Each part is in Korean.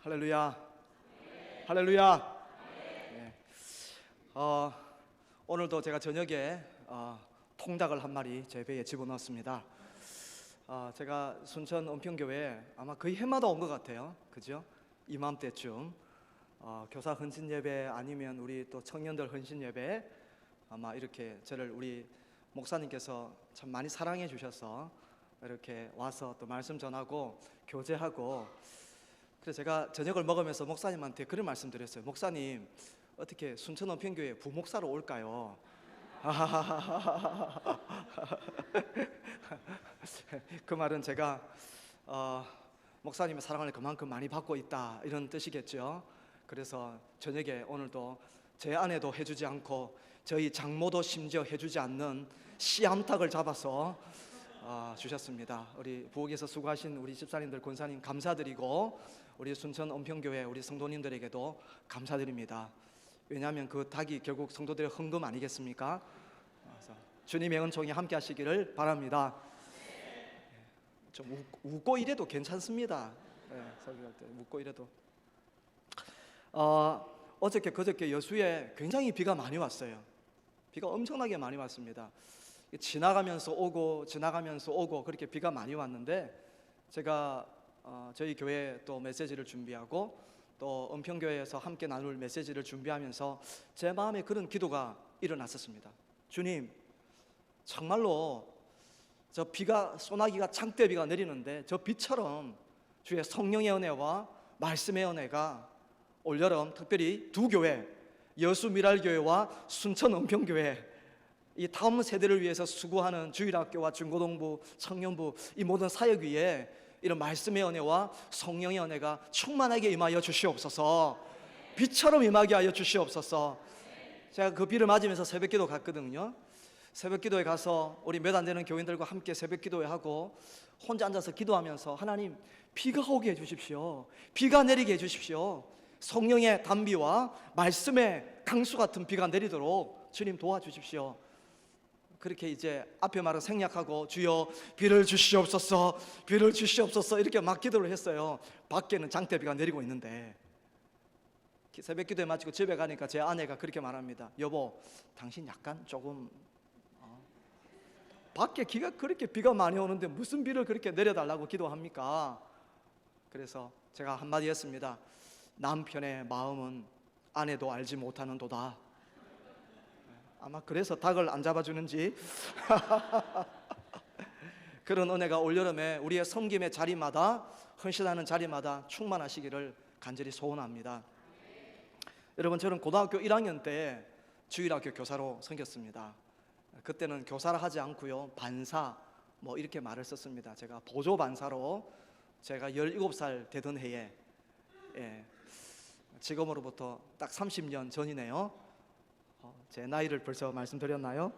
할렐루야. 할렐루야. 네. 오늘도 제가 저녁에 통닭을 한 마리 제 배에 집어넣었습니다. 제가 순천 은평교회에 아마 거의 해마다 온 것 같아요. 그죠? 이맘때쯤 교사 헌신 예배 아니면 우리 또 청년들 헌신 예배, 아마 이렇게 저를 우리 목사님께서 참 많이 사랑해 주셔서 이렇게 와서 또 말씀 전하고 교제하고, 그래서 제가 저녁을 먹으면서 목사님한테 그런 말씀 드렸어요. 목사님, 어떻게 순천 은평교회 부목사로 올까요? 그 말은 제가 목사님의 사랑을 그만큼 많이 받고 있다, 이런 뜻이겠죠. 그래서 저녁에 오늘도 제 아내도 해주지 않고 저희 장모도 심지어 해주지 않는 씨암탉을 잡아서 주셨습니다. 우리 부엌에서 수고하신 우리 집사님들, 권사님 감사드리고, 우리 순천 은평교회 우리 성도님들에게도 감사드립니다. 왜냐하면 그 닭이 결국 성도들의 헌금 아니겠습니까? 그래서 주님의 은총이 함께 하시기를 바랍니다. 좀 웃고 이래도 괜찮습니다. 설교할 때 웃고 이래도. 어저께 그저께 여수에 굉장히 비가 많이 왔어요. 비가 엄청나게 많이 왔습니다. 지나가면서 오고 그렇게 비가 많이 왔는데, 제가 저희 교회에 또 메시지를 준비하고 또 은평교회에서 함께 나눌 메시지를 준비하면서 제 마음에 그런 기도가 일어났었습니다. 주님, 정말로 저 비가, 소나기가, 장대비가 내리는데 저 비처럼 주의 성령의 은혜와 말씀의 은혜가 올여름 특별히 두 교회, 여수 미랄교회와 순천 은평교회, 이 다음 세대를 위해서 수고하는 주일학교와 중고등부, 청년부, 이 모든 사역 위에 이런 말씀의 은혜와 성령의 은혜가 충만하게 임하여 주시옵소서. 비처럼 임하게 하여 주시옵소서. 제가 그 비를 맞으면서 새벽기도 갔거든요. 새벽기도에 가서 우리 몇 안 되는 교인들과 함께 새벽기도회 하고 혼자 앉아서 기도하면서, 하나님, 비가 오게 해주십시오. 비가 내리게 해주십시오. 성령의 단비와 말씀의 강수 같은 비가 내리도록 주님 도와주십시오. 그렇게 이제 앞에 말은 생략하고 주여 비를 주시옵소서, 비를 주시옵소서, 이렇게 막 기도를 했어요. 밖에는 장대비가 내리고 있는데, 새벽 기도에 마치고 집에 가니까 제 아내가 그렇게 말합니다. 여보, 당신 약간 조금 밖에 그렇게 비가 많이 오는데 무슨 비를 그렇게 내려달라고 기도합니까? 그래서 제가 한마디 했습니다. 남편의 마음은 아내도 알지 못하는 도다. 아마 그래서 닭을 안 잡아주는지 그런 은혜가 올여름에 우리의 섬김의 자리마다, 헌신하는 자리마다 충만하시기를 간절히 소원합니다. 여러분, 저는 고등학교 1학년 때 주일학교 교사로 섬겼습니다. 그때는 교사를 하지 않고요, 반사 뭐 이렇게 말을 썼습니다. 제가 보조 반사로 제가 17살 되던 해에, 지금으로부터 딱 30년 전이네요. 제 나이를 벌써 말씀드렸나요?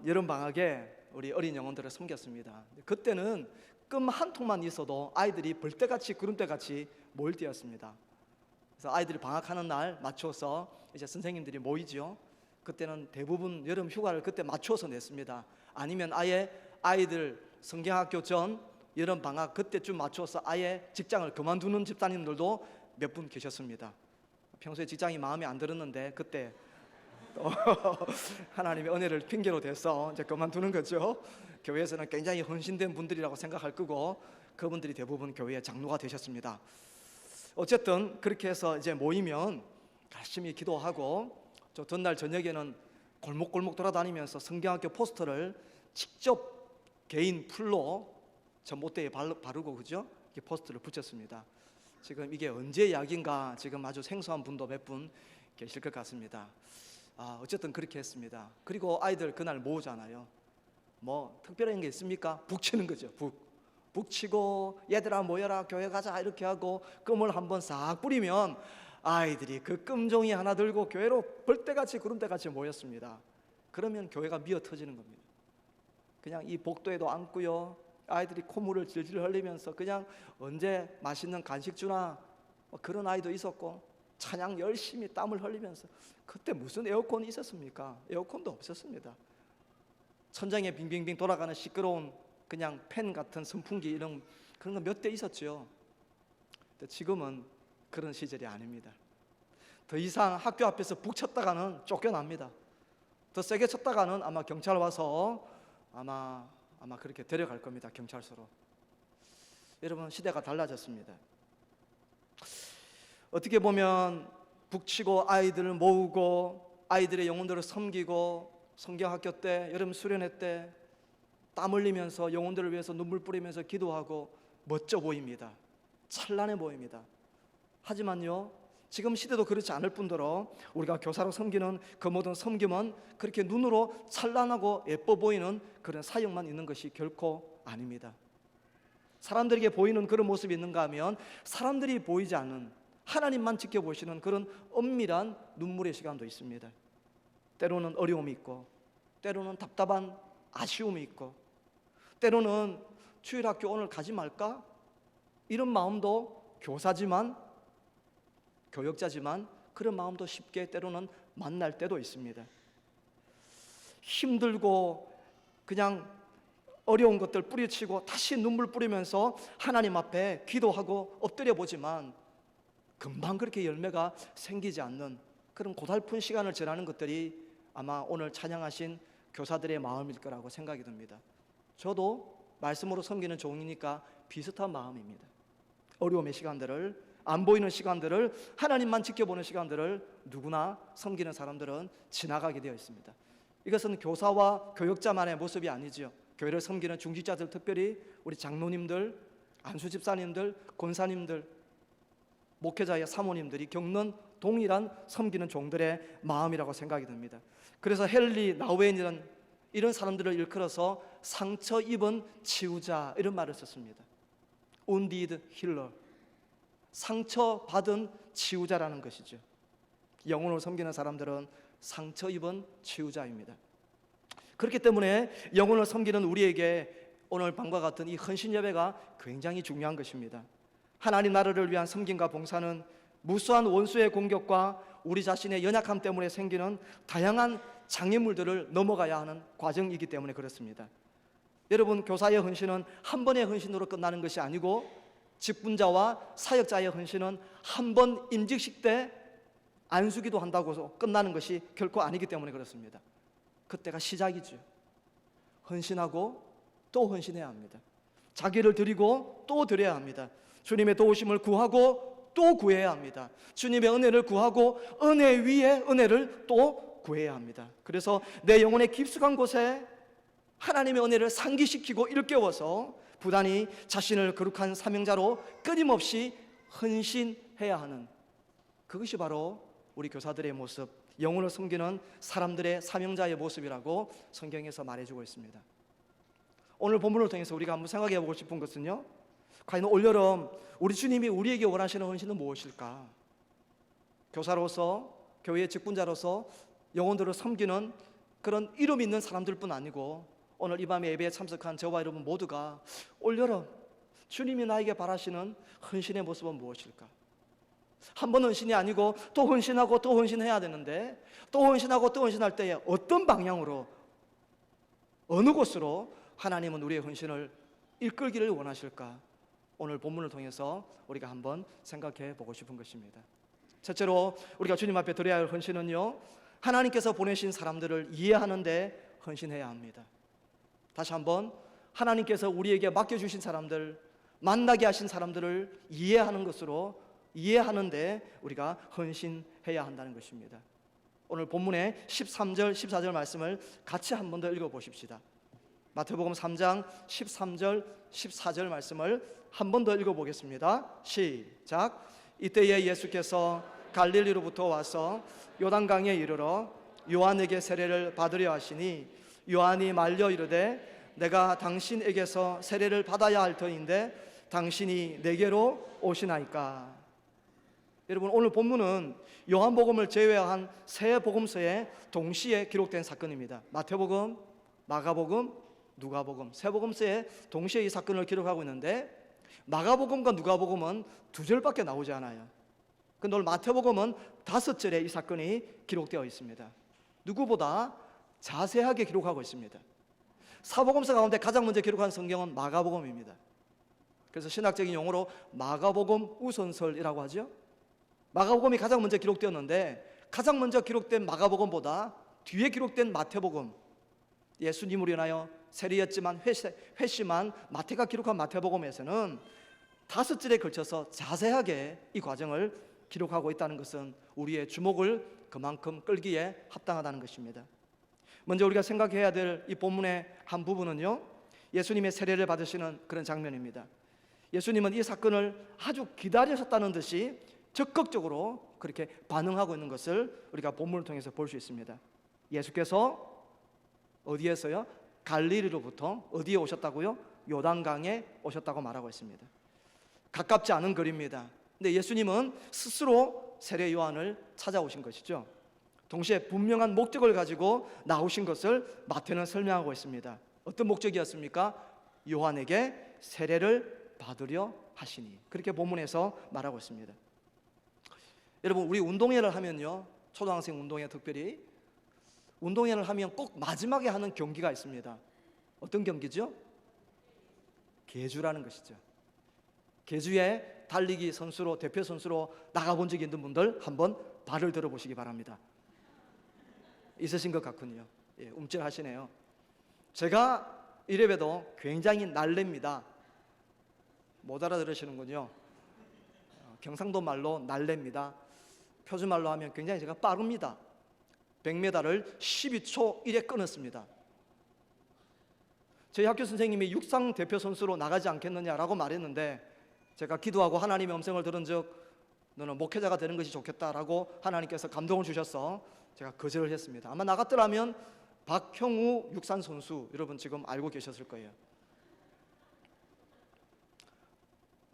여름방학에 우리 어린 영혼들을 섬겼습니다. 그때는 껌 한 통만 있어도 아이들이 벌떼같이 구름대같이 모일 때였습니다. 그래서 아이들이 방학하는 날 맞춰서 이제 선생님들이 모이죠. 그때는 대부분 여름 휴가를 그때 맞춰서 냈습니다. 아니면 아예 아이들 성경학교 전 여름방학 그때쯤 맞춰서 아예 직장을 그만두는 집사님들도 몇 분 계셨습니다. 평소에 직장이 마음에 안 들었는데 그때 또 하나님의 은혜를 핑계로 대서 이제 그만두는 거죠. 교회에서는 굉장히 헌신된 분들이라고 생각할 거고, 그분들이 대부분 교회의 장로가 되셨습니다. 어쨌든 그렇게 해서 이제 모이면 열심히 기도하고, 저 전날 저녁에는 골목골목 돌아다니면서 성경학교 포스터를 직접 개인 풀로 전봇대에 바르고, 그죠? 이렇게 포스터를 붙였습니다. 지금 이게 언제 이야기인가 지금 아주 생소한 분도 몇 분 계실 것 같습니다. 어쨌든 그렇게 했습니다. 그리고 아이들 그날 모으잖아요. 뭐 특별한 게 있습니까? 북치는 거죠. 북치고 얘들아 모여라 교회 가자 이렇게 하고 껌을 한번 싹 뿌리면 아이들이 그 껌종이 하나 들고 교회로 벌떼같이 구름대같이 모였습니다. 그러면 교회가 미어 터지는 겁니다. 그냥 이 복도에도 앉고요, 아이들이 콧물을 질질 흘리면서 그냥 언제 맛있는 간식 주나, 그런 아이도 있었고, 찬양 열심히 땀을 흘리면서. 그때 무슨 에어컨이 있었습니까? 에어컨도 없었습니다. 천장에 빙빙빙 돌아가는 시끄러운 그냥 팬 같은 선풍기, 이런 그런 거 몇 대 있었죠. 근데 지금은 그런 시절이 아닙니다. 더 이상 학교 앞에서 북 쳤다가는 쫓겨납니다. 더 세게 쳤다가는 아마 경찰 와서 아마 그렇게 데려갈 겁니다. 경찰서로. 여러분, 시대가 달라졌습니다. 어떻게 보면 북치고 아이들을 모으고 아이들의 영혼들을 섬기고 성경학교 때, 여름 수련회 때 땀 흘리면서 영혼들을 위해서 눈물 뿌리면서 기도하고 멋져 보입니다. 찬란해 보입니다. 하지만요, 지금 시대도 그렇지 않을 뿐더러 우리가 교사로 섬기는 그 모든 섬김은 그렇게 눈으로 찬란하고 예뻐 보이는 그런 사역만 있는 것이 결코 아닙니다. 사람들에게 보이는 그런 모습이 있는가 하면 사람들이 보이지 않는, 하나님만 지켜보시는 그런 엄밀한 눈물의 시간도 있습니다. 때로는 어려움이 있고, 때로는 답답한 아쉬움이 있고, 때로는 주일학교 오늘 가지 말까? 이런 마음도 교사지만, 교역자지만 그런 마음도 쉽게 때로는 만날 때도 있습니다. 힘들고 그냥 어려운 것들 뿌리치고 다시 눈물 뿌리면서 하나님 앞에 기도하고 엎드려 보지만 금방 그렇게 열매가 생기지 않는 그런 고달픈 시간을 지나는 것들이 아마 오늘 찬양하신 교사들의 마음일 거라고 생각이 듭니다. 저도 말씀으로 섬기는 종이니까 비슷한 마음입니다. 어려움의 시간들을, 안 보이는 시간들을, 하나님만 지켜보는 시간들을 누구나 섬기는 사람들은 지나가게 되어 있습니다. 이것은 교사와 교역자만의 모습이 아니지요. 교회를 섬기는 중직자들, 특별히 우리 장로님들, 안수집사님들, 권사님들, 목회자의 사모님들이 겪는 동일한 섬기는 종들의 마음이라고 생각이 듭니다. 그래서 헨리 나우엔이라는 이런 사람들을 일컬어서 상처 입은 치유자, 이런 말을 썼습니다. Wounded healer, 상처 받은 치유자라는 것이죠. 영혼을 섬기는 사람들은 상처 입은 치유자입니다. 그렇기 때문에 영혼을 섬기는 우리에게 오늘 밤과 같은 이 헌신 예배가 굉장히 중요한 것입니다. 하나님 나라를 위한 섬김과 봉사는 무수한 원수의 공격과 우리 자신의 연약함 때문에 생기는 다양한 장애물들을 넘어가야 하는 과정이기 때문에 그렇습니다. 여러분, 교사의 헌신은 한 번의 헌신으로 끝나는 것이 아니고 직분자와 사역자의 헌신은 한 번 임직식 때 안수기도 한다고 끝나는 것이 결코 아니기 때문에 그렇습니다. 그때가 시작이죠. 헌신하고 또 헌신해야 합니다. 자기를 드리고 또 드려야 합니다. 주님의 도우심을 구하고 또 구해야 합니다. 주님의 은혜를 구하고 은혜 위에 은혜를 또 구해야 합니다. 그래서 내 영혼의 깊숙한 곳에 하나님의 은혜를 상기시키고 일깨워서 부단히 자신을 거룩한 사명자로 끊임없이 헌신해야 하는, 그것이 바로 우리 교사들의 모습, 영혼을 섬기는 사람들의 사명자의 모습이라고 성경에서 말해주고 있습니다. 오늘 본문을 통해서 우리가 한번 생각해 보고 싶은 것은요, 과연 올여름 우리 주님이 우리에게 원하시는 헌신은 무엇일까? 교사로서, 교회의 직분자로서 영혼들을 섬기는 그런 이름 있는 사람들뿐 아니고 오늘 이 밤에 예배에 참석한 저와 여러분 모두가 올여름 주님이 나에게 바라시는 헌신의 모습은 무엇일까? 한 번 헌신이 아니고 또 헌신하고 또 헌신해야 되는데, 또 헌신하고 또 헌신할 때에 어떤 방향으로, 어느 곳으로 하나님은 우리의 헌신을 이끌기를 원하실까? 오늘 본문을 통해서 우리가 한번 생각해 보고 싶은 것입니다. 첫째로 우리가 주님 앞에 드려야 할 헌신은요, 하나님께서 보내신 사람들을 이해하는 데 헌신해야 합니다. 다시 한번, 하나님께서 우리에게 맡겨주신 사람들, 만나게 하신 사람들을 이해하는 것으로, 이해하는데 우리가 헌신해야 한다는 것입니다. 오늘 본문의 13절, 14절 말씀을 같이 한 번 더 읽어보십시다. 마태복음 3장 13절, 14절 말씀을 한 번 더 읽어보겠습니다. 시작. 이때에 예수께서 갈릴리로부터 와서 요단강에 이르러 요한에게 세례를 받으려 하시니 요한이 말려 이르되 내가 당신에게서 세례를 받아야 할 터인데 당신이 내게로 오시나이까. 여러분, 오늘 본문은 요한복음을 제외한 세 복음서에 동시에 기록된 사건입니다. 마태복음, 마가복음, 누가복음, 세 복음서에 동시에 이 사건을 기록하고 있는데 마가복음과 누가복음은 2절밖에 나오지 않아요. 근데 오늘 마태복음은 5절에 이 사건이 기록되어 있습니다. 누구보다 자세하게 기록하고 있습니다. 사복음서 가운데 가장 먼저 기록한 성경은 마가복음입니다. 그래서 신학적인 용어로 마가복음 우선설이라고 하죠. 마가복음이 가장 먼저 기록되었는데 가장 먼저 기록된 마가복음보다 뒤에 기록된 마태복음, 예수님으로 인하여 세리였지만 회심한 마태가 기록한 마태복음에서는 5절에 걸쳐서 자세하게 이 과정을 기록하고 있다는 것은 우리의 주목을 그만큼 끌기에 합당하다는 것입니다. 먼저 우리가 생각해야 될 이 본문의 한 부분은요, 예수님의 세례를 받으시는 그런 장면입니다. 예수님은 이 사건을 아주 기다리셨다는 듯이 적극적으로 그렇게 반응하고 있는 것을 우리가 본문을 통해서 볼 수 있습니다. 예수께서 어디에서요? 갈릴리로부터 어디에 오셨다고요? 요단강에 오셨다고 말하고 있습니다. 가깝지 않은 거리입니다. 근데 예수님은 스스로 세례 요한을 찾아오신 것이죠. 동시에 분명한 목적을 가지고 나오신 것을 마태는 설명하고 있습니다. 어떤 목적이었습니까? 요한에게 세례를 받으려 하시니, 그렇게 본문에서 말하고 있습니다. 여러분, 우리 운동회를 하면요, 초등학생 운동회 특별히 운동회를 하면 꼭 마지막에 하는 경기가 있습니다. 어떤 경기죠? 계주라는 것이죠. 계주에 달리기 선수로, 대표 선수로 나가본 적이 있는 분들 한번 발을 들어보시기 바랍니다. 있으신 것 같군요. 예, 움찔하시네요. 제가 이래봬도 굉장히 날래입니다. 못 알아들으시는군요. 경상도 말로 날래입니다. 표준말로 하면 굉장히 제가 빠릅니다. 100m를 12초 1에 끊었습니다. 저희 학교 선생님이 육상 대표 선수로 나가지 않겠느냐라고 말했는데, 제가 기도하고 하나님의 음성을 들은 적 너는 목회자가 되는 것이 좋겠다라고 하나님께서 감동을 주셔서 제가 거절을 했습니다. 아마 나갔더라면 박형우 육산 선수, 여러분 지금 알고 계셨을 거예요.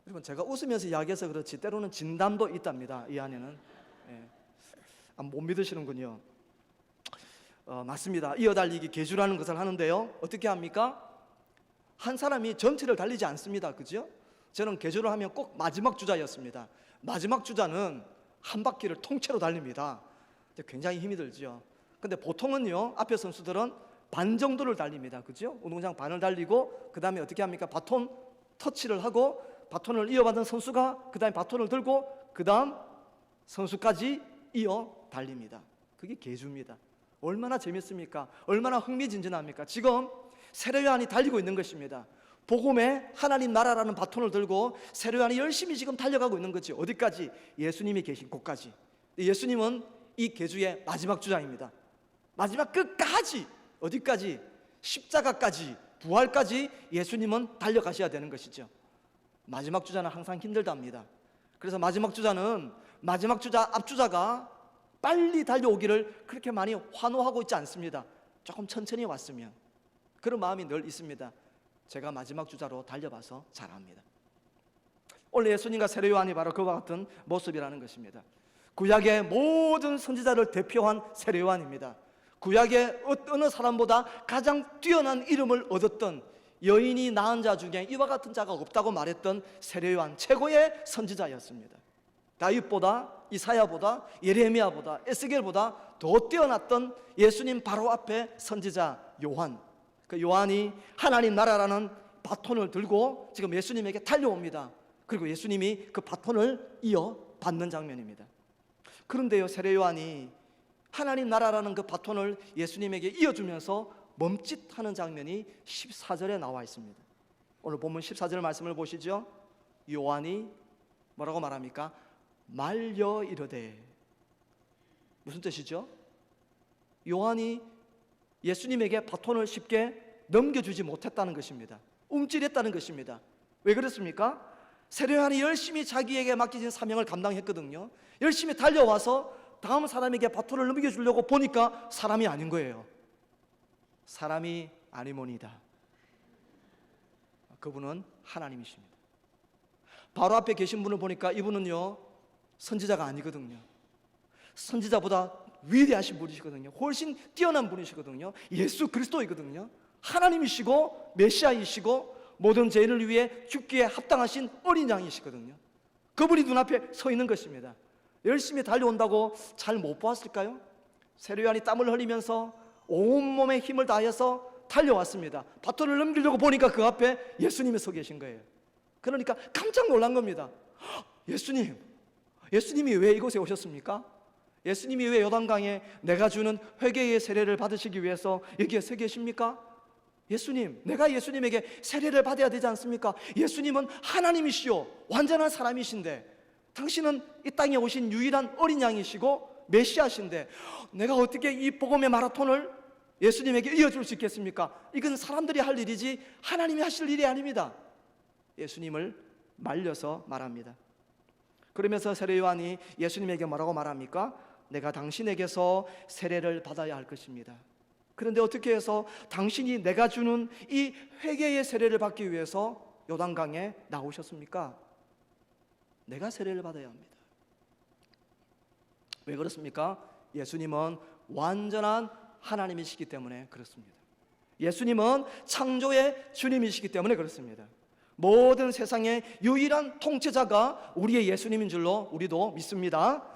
여러분, 제가 웃으면서 이야기해서 그렇지 때로는 진담도 있답니다. 이 안에는. 예. 못 믿으시는군요. 맞습니다. 이어달리기 계주라는 것을 하는데요, 어떻게 합니까? 한 사람이 전체를 달리지 않습니다. 그죠? 저는 계주를 하면 꼭 마지막 주자였습니다. 마지막 주자는 한 바퀴를 통째로 달립니다. 굉장히 힘이 들죠. 근데 보통은요, 앞에 선수들은 반 정도를 달립니다. 그죠? 운동장 반을 달리고 그 다음에 어떻게 합니까? 바톤 터치를 하고 바톤을 이어받은 선수가 그 다음에 바톤을 들고 그 다음 선수까지 이어 달립니다. 그게 계주입니다. 얼마나 재밌습니까? 얼마나 흥미진진합니까? 지금 세례 요한이 달리고 있는 것입니다. 복음의 하나님 나라라는 바톤을 들고 세례 요한이 열심히 지금 달려가고 있는 거지. 어디까지? 예수님이 계신 곳까지. 예수님은 이 계주의 마지막 주자입니다. 마지막 끝까지, 어디까지? 십자가까지, 부활까지 예수님은 달려가셔야 되는 것이죠. 마지막 주자는 항상 힘들답니다. 그래서 마지막 주자는 마지막 주자, 앞주자가 빨리 달려오기를 그렇게 많이 환호하고 있지 않습니다. 조금 천천히 왔으면. 그런 마음이 늘 있습니다. 제가 마지막 주자로 달려봐서 잘 압니다. 원래 예수님과 세례 요한이 바로 그와 같은 모습이라는 것입니다. 구약의 모든 선지자를 대표한 세례 요한입니다. 구약의 어느 사람보다 가장 뛰어난 이름을 얻었던, 여인이 낳은 자 중에 이와 같은 자가 없다고 말했던 세례 요한, 최고의 선지자였습니다. 다윗보다, 이사야보다, 예레미야보다, 에스겔보다 더 뛰어났던 예수님 바로 앞에 선지자 요한. 그 요한이 하나님 나라라는 바톤을 들고 지금 예수님에게 달려옵니다. 그리고 예수님이 그 바톤을 이어받는 장면입니다. 그런데요, 세례 요한이 하나님 나라라는 그 바톤을 예수님에게 이어주면서 멈칫하는 장면이 14절에 나와 있습니다. 오늘 본문 14절 말씀을 보시죠. 요한이 뭐라고 말합니까? 말려 이르되. 무슨 뜻이죠? 요한이 예수님에게 바톤을 쉽게 넘겨주지 못했다는 것입니다. 움찔했다는 것입니다. 왜 그렇습니까? 세례 요한이 열심히 자기에게 맡겨진 사명을 감당했거든요. 열심히 달려와서 다음 사람에게 바톤을 넘겨주려고 보니까 사람이 아닌 거예요. 사람이 아니모니다. 그분은 하나님이십니다. 바로 앞에 계신 분을 보니까 이분은요, 선지자가 아니거든요. 선지자보다 위대하신 분이시거든요. 훨씬 뛰어난 분이시거든요. 예수 그리스도이거든요. 하나님이시고 메시아이시고 모든 죄인을 위해 죽기에 합당하신 어린 양이시거든요. 그분이 눈앞에 서 있는 것입니다. 열심히 달려온다고 잘 못 보았을까요? 세례 요한이 땀을 흘리면서 온몸에 힘을 다해서 달려왔습니다. 바톤을 넘기려고 보니까 그 앞에 예수님이 서 계신 거예요. 그러니까 깜짝 놀란 겁니다. 예수님이 왜 이곳에 오셨습니까? 예수님이 왜 요단강에 내가 주는 회개의 세례를 받으시기 위해서 여기에 서 계십니까? 예수님, 내가 예수님에게 세례를 받아야 되지 않습니까? 예수님은 하나님이시요 완전한 사람이신데, 당신은 이 땅에 오신 유일한 어린 양이시고 메시아신데, 내가 어떻게 이 복음의 마라톤을 예수님에게 이어줄 수 있겠습니까? 이건 사람들이 할 일이지 하나님이 하실 일이 아닙니다. 예수님을 말려서 말합니다. 그러면서 세례 요한이 예수님에게 뭐라고 말합니까? 내가 당신에게서 세례를 받아야 할 것입니다. 그런데 어떻게 해서 당신이 내가 주는 이 회개의 세례를 받기 위해서 요단강에 나오셨습니까? 내가 세례를 받아야 합니다. 왜 그렇습니까? 예수님은 완전한 하나님이시기 때문에 그렇습니다. 예수님은 창조의 주님이시기 때문에 그렇습니다. 모든 세상의 유일한 통치자가 우리의 예수님인 줄로 우리도 믿습니다.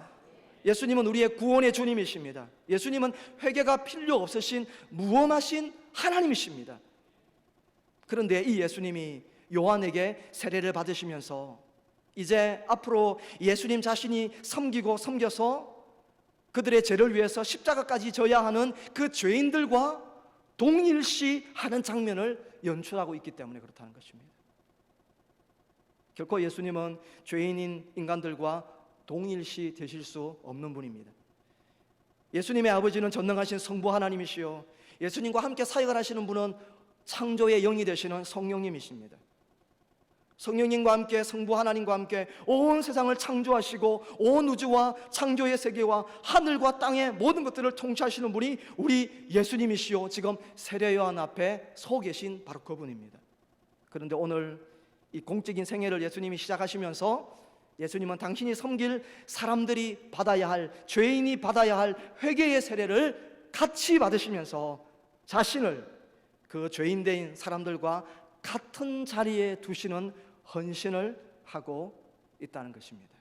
예수님은 우리의 구원의 주님이십니다. 예수님은 회개가 필요 없으신 무엄하신 하나님이십니다. 그런데 이 예수님이 요한에게 세례를 받으시면서 이제 앞으로 예수님 자신이 섬기고 섬겨서 그들의 죄를 위해서 십자가까지 져야 하는 그 죄인들과 동일시하는 장면을 연출하고 있기 때문에 그렇다는 것입니다. 결코 예수님은 죄인인 인간들과 동일시 되실 수 없는 분입니다. 예수님의 아버지는 전능하신 성부 하나님이시요, 예수님과 함께 사역을 하시는 분은 창조의 영이 되시는 성령님이십니다. 성령님과 함께, 성부 하나님과 함께 온 세상을 창조하시고 온 우주와 창조의 세계와 하늘과 땅의 모든 것들을 통치하시는 분이 우리 예수님이시요, 지금 세례 요한 앞에 서 계신 바로 그분입니다. 그런데 오늘 이 공적인 생애를 예수님이 시작하시면서 예수님은 당신이 섬길 사람들이 받아야 할, 죄인이 받아야 할 회개의 세례를 같이 받으시면서 자신을 그 죄인된 사람들과 같은 자리에 두시는 헌신을 하고 있다는 것입니다.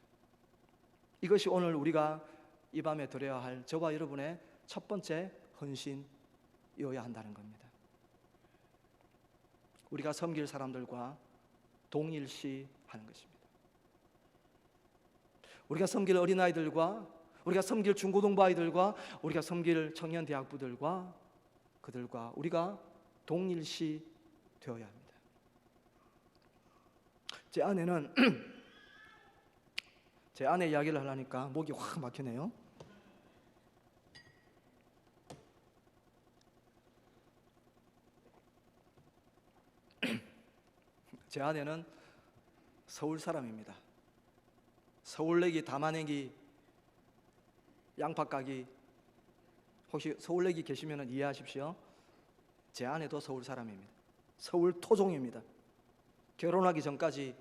이것이 오늘 우리가 이 밤에 드려야 할 저와 여러분의 첫 번째 헌신이어야 한다는 겁니다. 우리가 섬길 사람들과 동일시하는 것입니다. 우리가 섬길 어린아이들과, 우리가 섬길 중고등부 아이들과, 우리가 섬길 청년 대학부들과 그들과 우리가 동일시 되어야 합니다. 제 아내는 제 아내 이야기를 하려니까 목이 확 막히네요. 제 아내는 서울 사람입니다. 서울내기, 담아내기, 양파 까기, 혹시 서울내기 계시면 이해하십시오. 제 아내도 서울 사람입니다. 서울 토종입니다. 결혼하기 전까지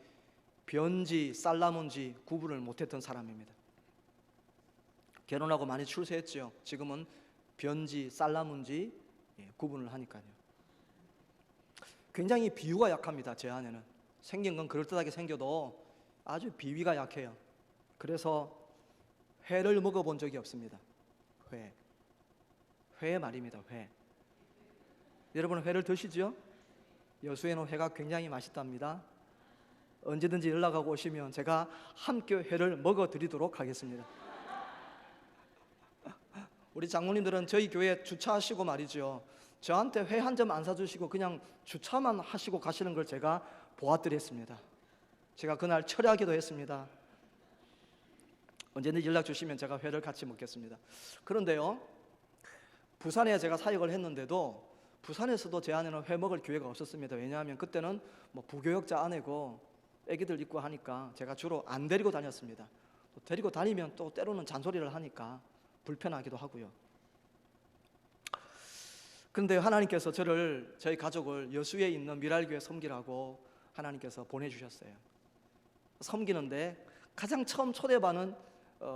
변지, 쌀나문지 구분을 못했던 사람입니다. 결혼하고 많이 출세했죠. 지금은 변지, 쌀나문지 구분을 하니까요. 굉장히 비유가 약합니다. 제 아내는 생긴 건 그럴듯하게 생겨도 아주 비위가 약해요. 그래서 회를 먹어본 적이 없습니다. 회 말입니다. 회. 여러분 회를 드시죠? 여수에는 회가 굉장히 맛있답니다. 언제든지 연락하고 오시면 제가 함께 회를 먹어드리도록 하겠습니다. 우리 장모님들은 저희 교회 주차하시고 말이죠, 저한테 회 한 점 안 사주시고 그냥 주차만 하시고 가시는 걸 제가 보아드렸습니다. 제가 그날 철회하기도 했습니다. 언제든지 연락 주시면 제가 회를 같이 먹겠습니다. 그런데요, 부산에 제가 사역을 했는데도 부산에서도 제 아내는 회 먹을 기회가 없었습니다. 왜냐하면 그때는 뭐 부교역자 아내고 애기들 있고 하니까 제가 주로 안 데리고 다녔습니다. 또 데리고 다니면 또 때로는 잔소리를 하니까 불편하기도 하고요. 그런데 하나님께서 저희 가족을 여수에 있는 미랄교회 섬기라고 하나님께서 보내주셨어요. 섬기는데 가장 처음 초대받은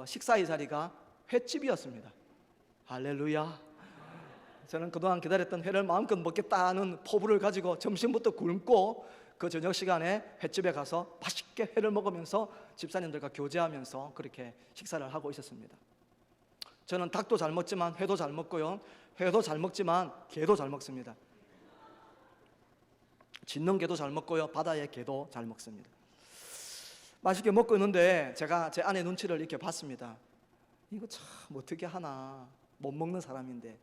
식사의 자리가 횟집이었습니다. 할렐루야. 저는 그동안 기다렸던 회를 마음껏 먹겠다는 포부를 가지고 점심부터 굶고 그 저녁 시간에 횟집에 가서 맛있게 회를 먹으면서 집사님들과 교제하면서 그렇게 식사를 하고 있었습니다. 저는 닭도 잘 먹지만 회도 잘 먹고요, 회도 잘 먹지만 게도 잘 먹습니다. 짖는 개도 잘 먹고요, 바다의 개도 잘 먹습니다. 맛있게 먹고 있는데 제가 제 아내 눈치를 이렇게 봤습니다. 이거 참 어떻게 하나, 못 먹는 사람인데.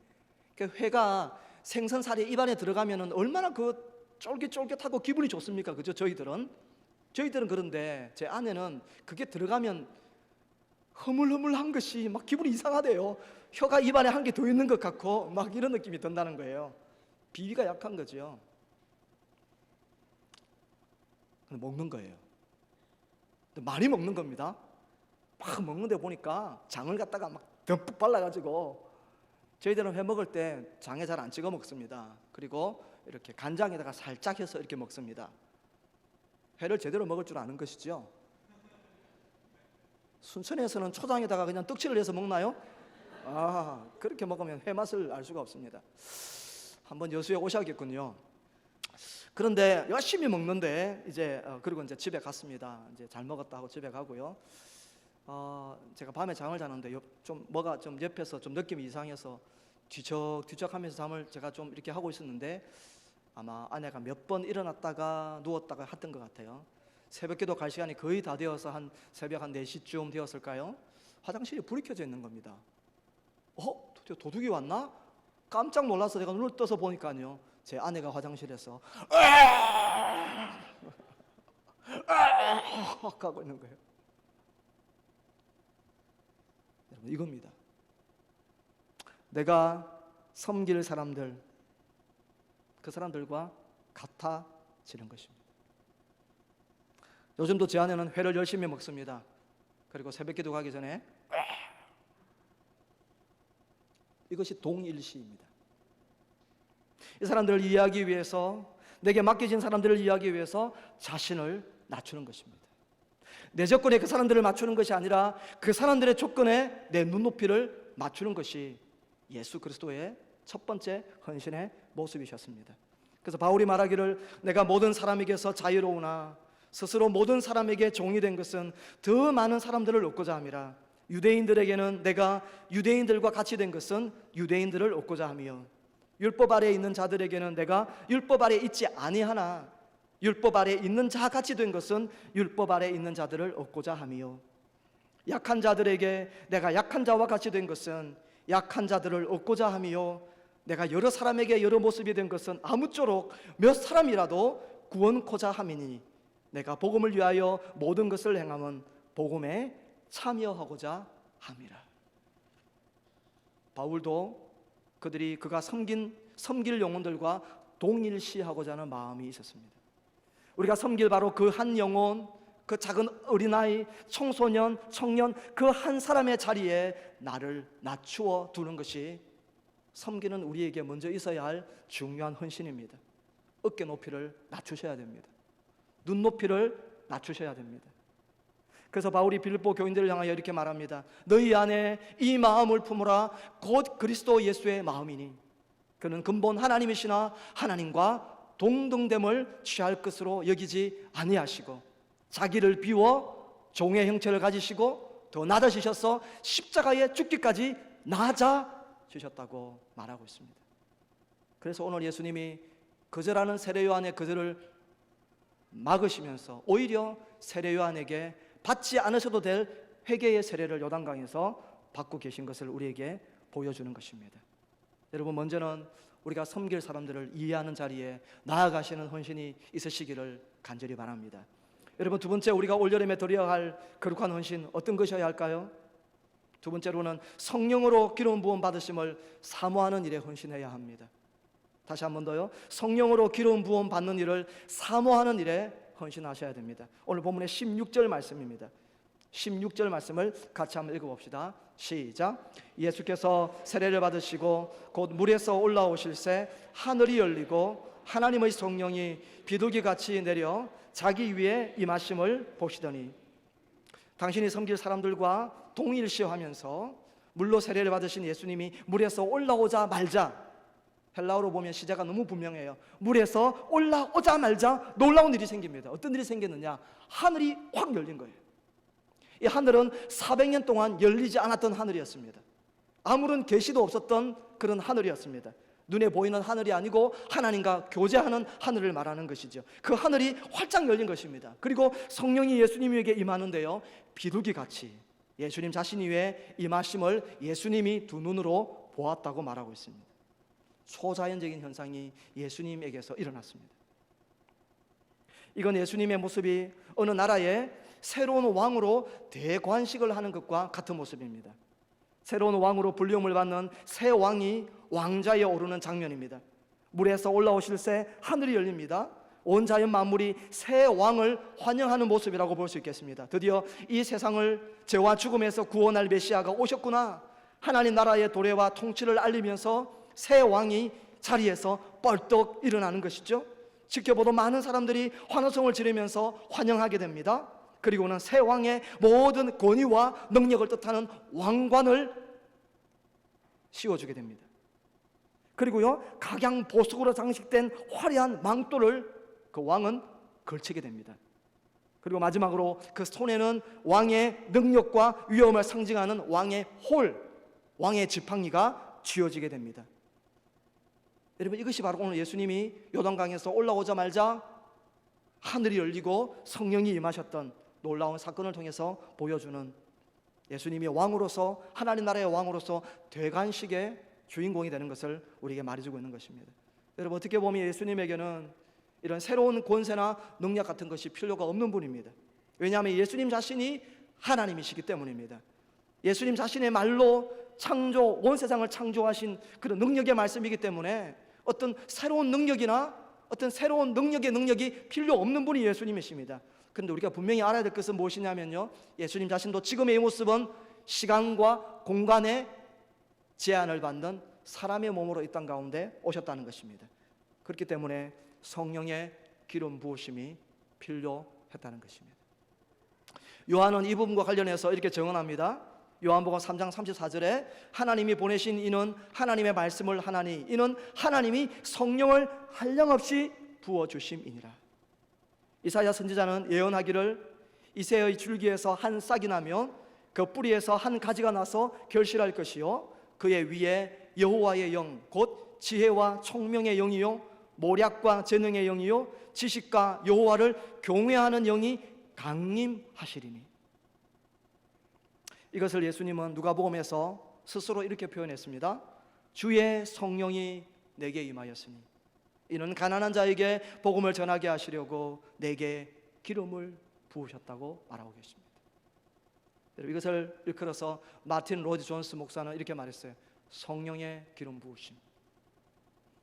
그 회가 생선살이 입안에 들어가면은 얼마나 그 쫄깃쫄깃하고 기분이 좋습니까? 그죠? 저희들은 그런데 제 아내는 그게 들어가면 흐물흐물한 것이 막 기분이 이상하대요. 혀가 입안에 한 개 더 있는 것 같고 막 이런 느낌이 든다는 거예요. 비위가 약한 거죠. 먹는 거예요. 많이 먹는 겁니다. 막 먹는데 보니까 장을 갖다가 막 듬뿍 발라가지고, 저희들은 회 먹을 때 장에 잘 안 찍어 먹습니다. 그리고 이렇게 간장에다가 살짝 해서 이렇게 먹습니다. 회를 제대로 먹을 줄 아는 것이죠. 순천에서는 초장에다가 그냥 떡칠을 해서 먹나요? 그렇게 먹으면 회 맛을 알 수가 없습니다. 한번 여수에 오셔야겠군요. 그런데 열심히 먹는데 그리고 이제 집에 갔습니다. 이제 잘 먹었다 하고 집에 가고요. 제가 밤에 잠을 자는데 좀 뭐가 좀 옆에서 좀 느낌이 이상해서 뒤척뒤척하면서 잠을 제가 좀 이렇게 하고 있었는데, 아마 아내가 몇 번 일어났다가 누웠다가 했던 것 같아요. 새벽기도 갈 시간이 거의 다 되어서 한 새벽 한 4시쯤 되었을까요? 화장실에 불이 켜져 있는 겁니다. 드디어 도둑이 왔나? 깜짝 놀라서 제가 눈을 떠서 보니까요, 제 아내가 화장실에서 하고 있는 거예요. 여러분, 이겁니다. 내가 섬길 사람들, 그 사람들과 같아지는 것입니다. 요즘도 제 아내는 회를 열심히 먹습니다. 그리고 새벽기도 가기 전에 이것이 동일시입니다. 이 사람들을 이해하기 위해서, 내게 맡겨진 사람들을 이해하기 위해서 자신을 낮추는 것입니다. 내 조건에 그 사람들을 맞추는 것이 아니라 그 사람들의 조건에 내 눈높이를 맞추는 것이 예수 그리스도의 첫 번째 헌신의 모습이셨습니다. 그래서 바울이 말하기를, 내가 모든 사람에게서 자유로우나 스스로 모든 사람에게 종이 된 것은 더 많은 사람들을 얻고자 함이라. 유대인들에게는 내가 유대인들과 같이 된 것은 유대인들을 얻고자 하며, 율법 아래에 있는 자들에게는 내가 율법 아래에 있지 아니하나 율법 아래에 있는 자 같이 된 것은 율법 아래에 있는 자들을 얻고자 하며, 약한 자들에게 내가 약한 자와 같이 된 것은 약한 자들을 얻고자 하며, 내가 여러 사람에게 여러 모습이 된 것은 아무쪼록 몇 사람이라도 구원코자 함이니, 내가 복음을 위하여 모든 것을 행함은 복음에 참여하고자 함이라. 바울도 그가 섬길 영혼들과 동일시하고자 하는 마음이 있었습니다. 우리가 섬길 바로 그 한 영혼, 그 작은 어린아이, 청소년, 청년, 그 한 사람의 자리에 나를 낮추어 두는 것이 섬기는 우리에게 먼저 있어야 할 중요한 헌신입니다. 어깨 높이를 낮추셔야 됩니다. 눈높이를 낮추셔야 됩니다. 그래서 바울이 빌립보 교인들을 향하여 이렇게 말합니다. 너희 안에 이 마음을 품으라. 곧 그리스도 예수의 마음이니 그는 근본 하나님이시나 하나님과 동등됨을 취할 것으로 여기지 아니하시고, 자기를 비워 종의 형체를 가지시고 더 낮아지셔서 십자가에 죽기까지 낮아지셨다고 말하고 있습니다. 그래서 오늘 예수님이 거절하는 세례요한의 거절을 막으시면서 오히려 세례요한에게 받지 않으셔도 될 회개의 세례를 요단강에서 받고 계신 것을 우리에게 보여주는 것입니다. 여러분, 먼저는 우리가 섬길 사람들을 이해하는 자리에 나아가시는 헌신이 있으시기를 간절히 바랍니다. 여러분, 두 번째, 우리가 올여름에 드려야 할 거룩한 헌신, 어떤 것이어야 할까요? 두 번째로는 성령으로 기름 부음 받으심을 사모하는 일에 헌신해야 합니다. 다시 한 번 더요. 성령으로 기름 부음 받는 일을 사모하는 일에 헌신하셔야 됩니다. 오늘 본문의 16절 말씀입니다. 16절 말씀을 같이 한번 읽어봅시다. 시작. 예수께서 세례를 받으시고 곧 물에서 올라오실새 하늘이 열리고 하나님의 성령이 비둘기같이 내려 자기 위에 임하심을 보시더니, 당신이 섬길 사람들과 동일시하면서 물로 세례를 받으신 예수님이 물에서 올라오자마자, 헬라어로 보면 시제가 너무 분명해요. 물에서 올라오자마자 놀라운 일이 생깁니다. 어떤 일이 생겼느냐? 하늘이 확 열린 거예요. 이 하늘은 400년 동안 열리지 않았던 하늘이었습니다. 아무런 계시도 없었던 그런 하늘이었습니다. 눈에 보이는 하늘이 아니고 하나님과 교제하는 하늘을 말하는 것이죠. 그 하늘이 활짝 열린 것입니다. 그리고 성령이 예수님에게 임하는데요, 비둘기같이 예수님 자신 위에 임하심을 예수님이 두 눈으로 보았다고 말하고 있습니다. 초자연적인 현상이 예수님에게서 일어났습니다. 이건 예수님의 모습이 어느 나라에 새로운 왕으로 대관식을 하는 것과 같은 모습입니다. 새로운 왕으로 불림을 받는 새 왕이 왕좌에 오르는 장면입니다. 물에서 올라오실 새 하늘이 열립니다. 온 자연 만물이 새 왕을 환영하는 모습이라고 볼 수 있겠습니다. 드디어 이 세상을 죄와 죽음에서 구원할 메시아가 오셨구나, 하나님 나라의 도래와 통치를 알리면서 새 왕이 자리에서 뻘떡 일어나는 것이죠. 지켜보던 많은 사람들이 환호성을 지르면서 환영하게 됩니다. 그리고는 새 왕의 모든 권위와 능력을 뜻하는 왕관을 씌워주게 됩니다. 그리고요, 각양 보석으로 장식된 화려한 망토를 그 왕은 걸치게 됩니다. 그리고 마지막으로 그 손에는 왕의 능력과 위엄을 상징하는 왕의 홀, 왕의 지팡이가 쥐어지게 됩니다. 여러분, 이것이 바로 오늘 예수님이 요단강에서 올라오자마자 하늘이 열리고 성령이 임하셨던 놀라운 사건을 통해서 보여주는, 예수님이 왕으로서, 하나님 나라의 왕으로서 대관식의 주인공이 되는 것을 우리에게 말해주고 있는 것입니다. 여러분, 어떻게 보면 예수님에게는 이런 새로운 권세나 능력 같은 것이 필요가 없는 분입니다. 왜냐하면 예수님 자신이 하나님이시기 때문입니다. 예수님 자신의 말로 온 세상을 창조하신 그런 능력의 말씀이기 때문에 어떤 새로운 능력이나 어떤 새로운 능력이 필요 없는 분이 예수님이십니다. 그런데 우리가 분명히 알아야 될 것은 무엇이냐면요, 예수님 자신도 지금의 이 모습은 시간과 공간의 제한을 받는 사람의 몸으로 이 땅 가운데 오셨다는 것입니다. 그렇기 때문에 성령의 기름 부으심이 필요했다는 것입니다. 요한은 이 부분과 관련해서 이렇게 증언합니다. 요한복음 3장 34절에 하나님이 보내신 이는 하나님의 말씀을 하나니 이는 하나님이 성령을 한량없이 부어주심이니라. 이사야 선지자는 예언하기를 이새의 줄기에서 한 싹이 나면 그 뿌리에서 한 가지가 나서 결실할 것이요 그의 위에 여호와의 영 곧 지혜와 총명의 영이요 모략과 재능의 영이요 지식과 여호와를 경외하는 영이 강림하시리니. 이것을 예수님은 누가복음에서 스스로 이렇게 표현했습니다. 주의 성령이 내게 임하였으니 이는 가난한 자에게 복음을 전하게 하시려고 내게 기름을 부으셨다고 말하고 계십니다. 이것을 일컬어서 마틴 로이드 존스 목사는 이렇게 말했어요. 성령의 기름 부으심.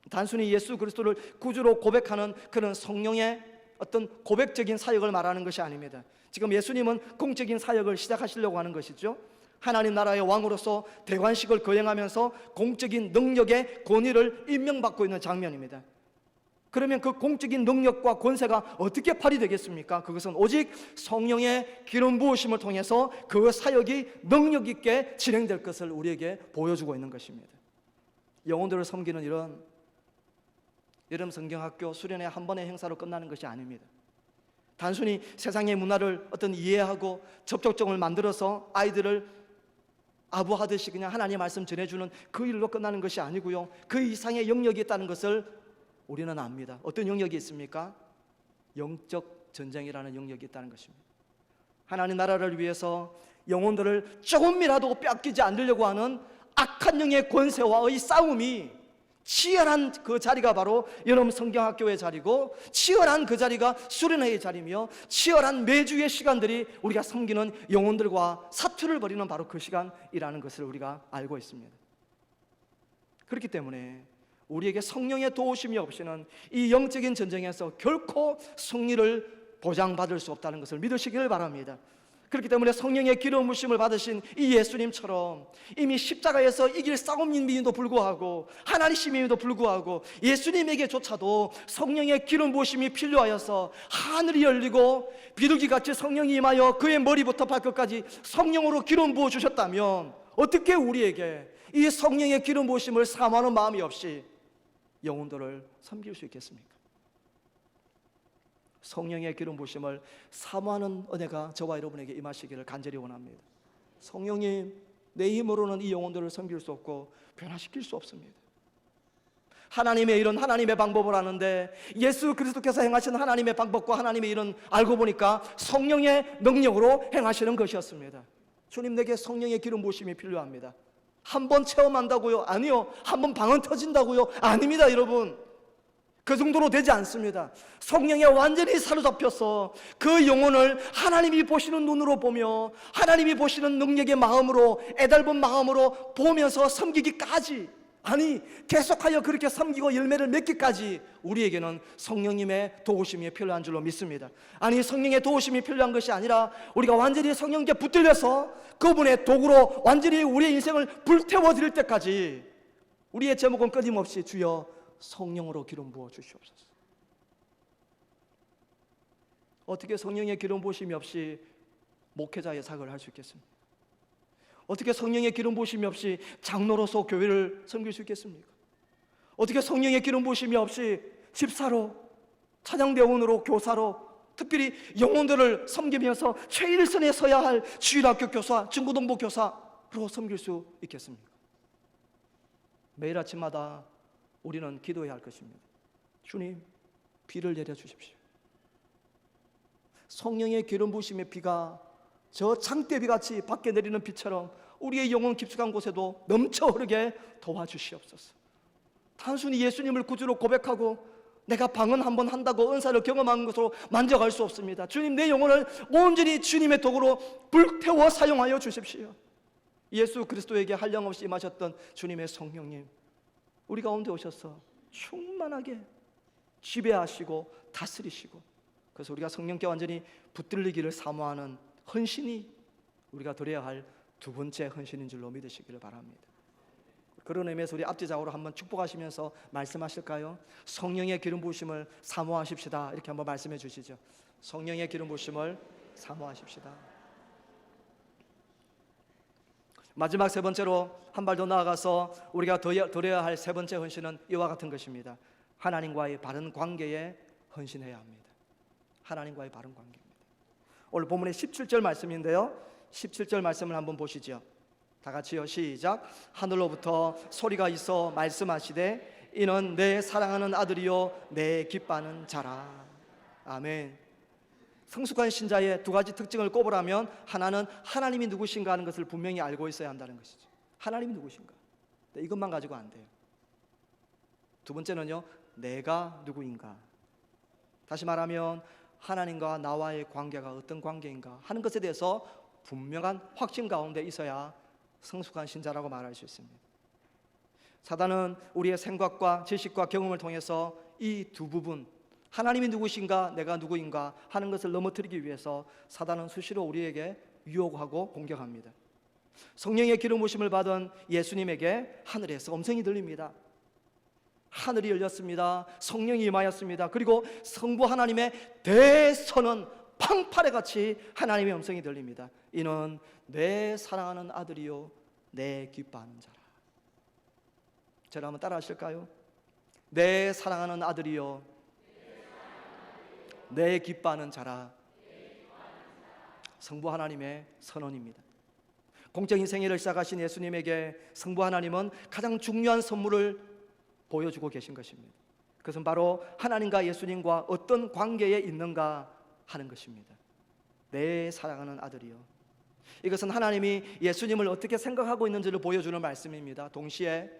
단순히 예수 그리스도를 구주로 고백하는 그런 성령의 어떤 고백적인 사역을 말하는 것이 아닙니다. 지금 예수님은 공적인 사역을 시작하시려고 하는 것이죠. 하나님 나라의 왕으로서 대관식을 거행하면서 공적인 능력의 권위를 임명받고 있는 장면입니다. 그러면 그 공적인 능력과 권세가 어떻게 발휘되겠습니까? 그것은 오직 성령의 기름 부으심을 통해서 그 사역이 능력 있게 진행될 것을 우리에게 보여주고 있는 것입니다. 영혼들을 섬기는 이런 여름 성경학교 수련회 한 번의 행사로 끝나는 것이 아닙니다. 단순히 세상의 문화를 어떤 이해하고 접촉점을 만들어서 아이들을 아부하듯이 그냥 하나님의 말씀 전해주는 그 일로 끝나는 것이 아니고요, 그 이상의 영역이 있다는 것을 우리는 압니다. 어떤 영역이 있습니까? 영적 전쟁이라는 영역이 있다는 것입니다. 하나님 나라를 위해서 영혼들을 조금이라도 뺏기지 않으려고 하는 악한 영의 권세와의 싸움이 치열한 그 자리가 바로 여름 성경학교의 자리고, 치열한 그 자리가 수련회의 자리며, 치열한 매주의 시간들이 우리가 섬기는 영혼들과 사투를 벌이는 바로 그 시간이라는 것을 우리가 알고 있습니다. 그렇기 때문에 우리에게 성령의 도우심이 없이는 이 영적인 전쟁에서 결코 승리를 보장받을 수 없다는 것을 믿으시기를 바랍니다. 그렇기 때문에 성령의 기름 부으심을 받으신 이 예수님처럼 이미 십자가에서 이길 싸움임에도 불구하고, 하나님이심에도 불구하고 예수님에게조차도 성령의 기름 부으심이 필요하여서 하늘이 열리고 비둘기같이 성령이 임하여 그의 머리부터 발끝까지 성령으로 기름 부어 주셨다면 어떻게 우리에게 이 성령의 기름 부으심을 사모하는 마음이 없이 영혼들을 섬길 수 있겠습니까? 성령의 기름 부으심을 사모하는 은혜가 저와 여러분에게 임하시기를 간절히 원합니다. 성령님, 내 힘으로는 이 영혼들을 섬길 수 없고 변화시킬 수 없습니다. 하나님의 일은 하나님의 방법을 아는데 예수 그리스도께서 행하신 하나님의 방법과 하나님의 일은 알고 보니까 성령의 능력으로 행하시는 것이었습니다. 주님, 내게 성령의 기름 부으심이 필요합니다. 한 번 체험한다고요? 아니요. 한 번 방언 터진다고요? 아닙니다, 여러분. 그 정도로 되지 않습니다. 성령에 완전히 사로잡혀서 그 영혼을 하나님이 보시는 눈으로 보며 하나님이 보시는 능력의 마음으로, 애달픈 마음으로 보면서 섬기기까지, 아니 계속하여 그렇게 섬기고 열매를 맺기까지 우리에게는 성령님의 도우심이 필요한 줄로 믿습니다. 아니, 성령의 도우심이 필요한 것이 아니라 우리가 완전히 성령께 붙들려서 그분의 도구로 완전히 우리의 인생을 불태워 드릴 때까지 우리의 제목은 끊임없이 주여 성령으로 기름 부어 주시옵소서. 어떻게 성령의 기름 부으심이 없이 목회자의 사역을 할 수 있겠습니까? 어떻게 성령의 기름 부으심이 없이 장로로서 교회를 섬길 수 있겠습니까? 어떻게 성령의 기름 부으심이 없이 집사로, 찬양대원으로, 교사로, 특별히 영혼들을 섬기면서 최일선에 서야 할 주일학교 교사, 중고등부 교사로 섬길 수 있겠습니까? 매일 아침마다 우리는 기도해야 할 것입니다. 주님, 비를 내려주십시오. 성령의 기름 부으심의 비가 저 장대비같이 밖에 내리는 비처럼 우리의 영혼 깊숙한 곳에도 넘쳐 흐르게 도와주시옵소서. 단순히 예수님을 구주로 고백하고 내가 방언 한번 한다고 은사를 경험한 것으로 만족할 수 없습니다. 주님, 내 영혼을 온전히 주님의 도구로 불태워 사용하여 주십시오. 예수 그리스도에게 한량없이 임하셨던 주님의 성령님, 우리 가운데 오셔서 충만하게 지배하시고 다스리시고, 그래서 우리가 성령께 완전히 붙들리기를 사모하는 헌신이 우리가 드려야 할 두 번째 헌신인 줄로 믿으시기를 바랍니다. 그런 의미에서 우리 앞뒤작으로 한번 축복하시면서 말씀하실까요? 성령의 기름 부으심을 사모하십시다. 이렇게 한번 말씀해 주시죠. 성령의 기름 부으심을 사모하십시다. 마지막 세 번째로 한 발 더 나아가서 우리가 드려야 할 세 번째 헌신은 이와 같은 것입니다. 하나님과의 바른 관계에 헌신해야 합니다. 하나님과의 바른 관계입니다. 오늘 본문의 17절 말씀인데요, 17절 말씀을 한번 보시죠. 다 같이요, 시작. 하늘로부터 소리가 있어 말씀하시되 이는 내 사랑하는 아들이요 내 기뻐하는 자라. 아멘. 성숙한 신자의 두 가지 특징을 꼽으라면 하나는 하나님이 누구신가 하는 것을 분명히 알고 있어야 한다는 것이죠. 하나님이 누구신가, 이것만 가지고 안 돼요. 두 번째는요, 내가 누구인가. 다시 말하면 하나님과 나와의 관계가 어떤 관계인가 하는 것에 대해서 분명한 확신 가운데 있어야 성숙한 신자라고 말할 수 있습니다. 사단은 우리의 생각과 지식과 경험을 통해서 이 두 부분, 하나님이 누구신가, 내가 누구인가 하는 것을 넘어뜨리기 위해서 사단은 수시로 우리에게 유혹하고 공격합니다. 성령의 기름 부으심을 받은 예수님에게 하늘에서 음성이 들립니다. 하늘이 열렸습니다. 성령이 임하였습니다. 그리고 성부 하나님의 대선언, 팡파레같이 하나님의 음성이 들립니다. 이는 내 사랑하는 아들이요 내 기뻐하는 자라. 저를 한번 따라 하실까요? 내 사랑하는 아들이요 내 기뻐하는 자라. 성부 하나님의 선언입니다. 공적인 생애를 시작하신 예수님에게 성부 하나님은 가장 중요한 선물을 보여주고 계신 것입니다. 그것은 바로 하나님과 예수님과 어떤 관계에 있는가 하는 것입니다. 내 사랑하는 아들이요. 이것은 하나님이 예수님을 어떻게 생각하고 있는지를 보여주는 말씀입니다. 동시에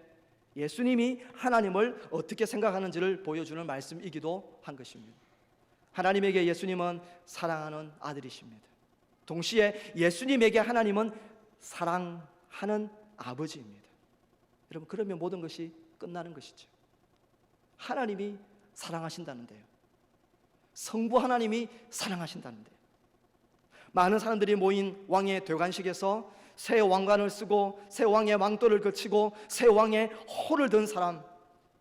예수님이 하나님을 어떻게 생각하는지를 보여주는 말씀이기도 한 것입니다. 하나님에게 예수님은 사랑하는 아들이십니다. 동시에 예수님에게 하나님은 사랑하는 아버지입니다. 여러분, 그러면 모든 것이 끝나는 것이죠. 하나님이 사랑하신다는데요, 성부 하나님이 사랑하신다는데요, 많은 사람들이 모인 왕의 대관식에서 새 왕관을 쓰고 새 왕의 왕도를 거치고 새 왕의 호를 든 사람,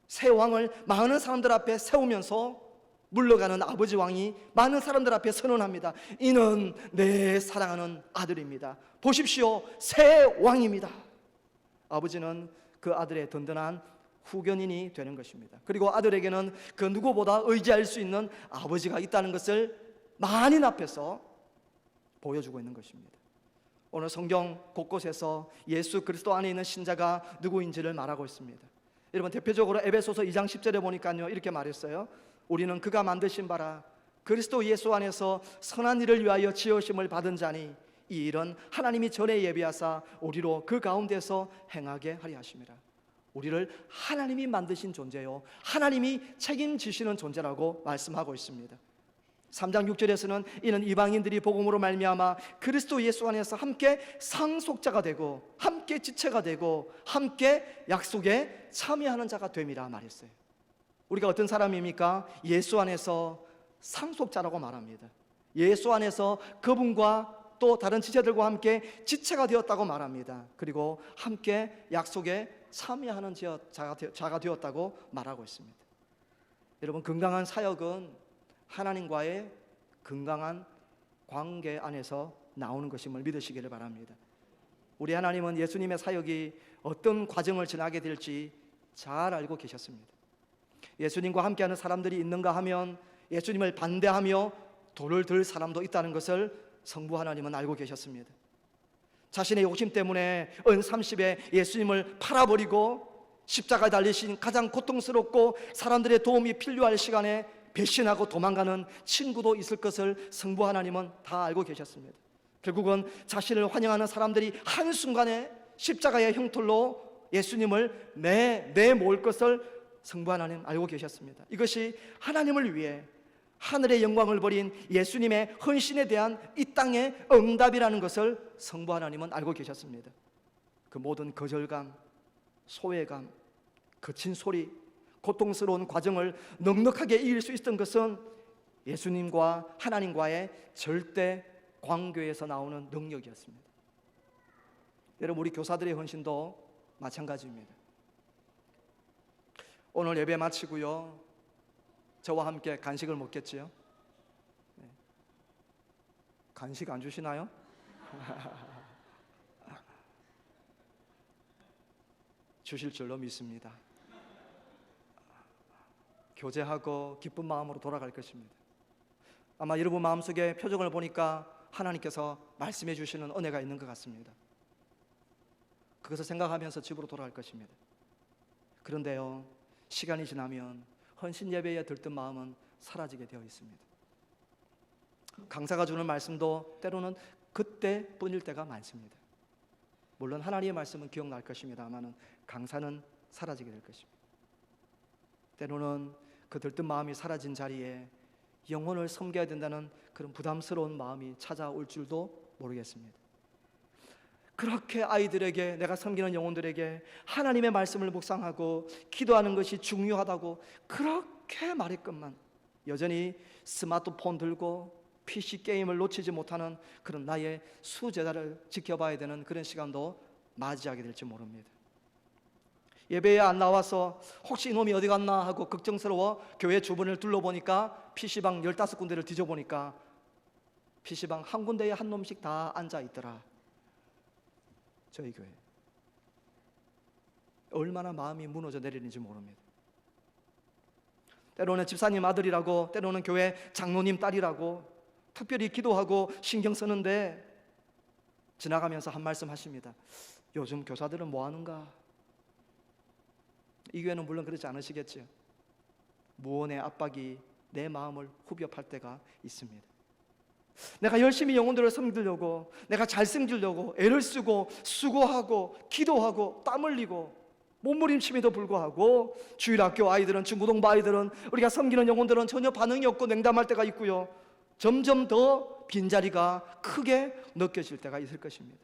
새 왕을 많은 사람들 앞에 세우면서 물러가는 아버지 왕이 많은 사람들 앞에 선언합니다. 이는 내 사랑하는 아들입니다. 보십시오, 새 왕입니다. 아버지는 그 아들의 든든한 후견인이 되는 것입니다. 그리고 아들에게는 그 누구보다 의지할 수 있는 아버지가 있다는 것을 만인 앞에서 보여주고 있는 것입니다. 오늘 성경 곳곳에서 예수 그리스도 안에 있는 신자가 누구인지를 말하고 있습니다. 여러분, 대표적으로 에베소서 2장 10절에 보니까요, 이렇게 말했어요. 우리는 그가 만드신 바라 그리스도 예수 안에서 선한 일을 위하여 지으심을 받은 자니 이 일은 하나님이 전에 예비하사 우리로 그 가운데서 행하게 하려 하심이라. 우리를 하나님이 만드신 존재요, 하나님이 책임지시는 존재라고 말씀하고 있습니다. 3장 6절에서는 이는 이방인들이 복음으로 말미암아 그리스도 예수 안에서 함께 상속자가 되고 함께 지체가 되고 함께 약속에 참여하는 자가 됨이라 말했어요. 우리가 어떤 사람입니까? 예수 안에서 상속자라고 말합니다. 예수 안에서 그분과 또 다른 지체들과 함께 지체가 되었다고 말합니다. 그리고 함께 약속에 참여하는 자가 되었다고 말하고 있습니다. 여러분, 건강한 사역은 하나님과의 건강한 관계 안에서 나오는 것임을 믿으시기를 바랍니다. 우리 하나님은 예수님의 사역이 어떤 과정을 지나게 될지 잘 알고 계셨습니다. 예수님과 함께하는 사람들이 있는가 하면 예수님을 반대하며 돌을 들 사람도 있다는 것을 성부 하나님은 알고 계셨습니다. 자신의 욕심 때문에 은 30에 예수님을 팔아버리고 십자가에 달리신 가장 고통스럽고 사람들의 도움이 필요할 시간에 배신하고 도망가는 친구도 있을 것을 성부 하나님은 다 알고 계셨습니다. 결국은 자신을 환영하는 사람들이 한순간에 십자가의 형틀로 예수님을 내몰 것을 성부 하나님 알고 계셨습니다. 이것이 하나님을 위해 하늘의 영광을 버린 예수님의 헌신에 대한 이 땅의 응답이라는 것을 성부 하나님은 알고 계셨습니다. 그 모든 거절감, 소외감, 거친 소리, 고통스러운 과정을 넉넉하게 이길 수 있었던 것은 예수님과 하나님과의 절대 관계에서 나오는 능력이었습니다. 여러분, 우리 교사들의 헌신도 마찬가지입니다. 오늘 예배 마치고요, 저와 함께 간식을 먹겠지요? 간식 안 주시나요? 주실 줄로 믿습니다. 교제하고 기쁜 마음으로 돌아갈 것입니다. 아마 여러분 마음속에 표정을 보니까 하나님께서 말씀해 주시는 은혜가 있는 것 같습니다. 그것을 생각하면서 집으로 돌아갈 것입니다. 그런데요, 시간이 지나면 헌신 예배에 들뜬 마음은 사라지게 되어 있습니다. 강사가 주는 말씀도 때로는 그때뿐일 때가 많습니다. 물론 하나님의 말씀은 기억날 것입니다만 강사는 사라지게 될 것입니다. 때로는 그 들뜬 마음이 사라진 자리에 영혼을 섬겨야 된다는 그런 부담스러운 마음이 찾아올 줄도 모르겠습니다. 그렇게 아이들에게, 내가 섬기는 영혼들에게 하나님의 말씀을 묵상하고 기도하는 것이 중요하다고 그렇게 말했건만 여전히 스마트폰 들고 PC 게임을 놓치지 못하는 그런 나의 수제자를 지켜봐야 되는 그런 시간도 맞이하게 될지 모릅니다. 예배에 안 나와서 혹시 이놈이 어디 갔나 하고 걱정스러워 교회 주변을 둘러보니까 PC방 15군데를 뒤져보니까 PC방 한 군데에 한 놈씩 다 앉아있더라. 저희 교회 얼마나 마음이 무너져 내리는지 모릅니다. 때로는 집사님 아들이라고, 때로는 교회 장로님 딸이라고 특별히 기도하고 신경 쓰는데 지나가면서 한 말씀 하십니다. 요즘 교사들은 뭐 하는가? 이 교회는 물론 그렇지 않으시겠지요. 무언의 압박이 내 마음을 후벼팔 때가 있습니다. 내가 열심히 영혼들을 섬기려고, 내가 잘 섬기려고 애를 쓰고 수고하고 기도하고 땀 흘리고 몸부림침에도 불구하고 주일학교 아이들은, 중고등부 아이들은, 우리가 섬기는 영혼들은 전혀 반응이 없고 냉담할 때가 있고요, 점점 더 빈자리가 크게 느껴질 때가 있을 것입니다.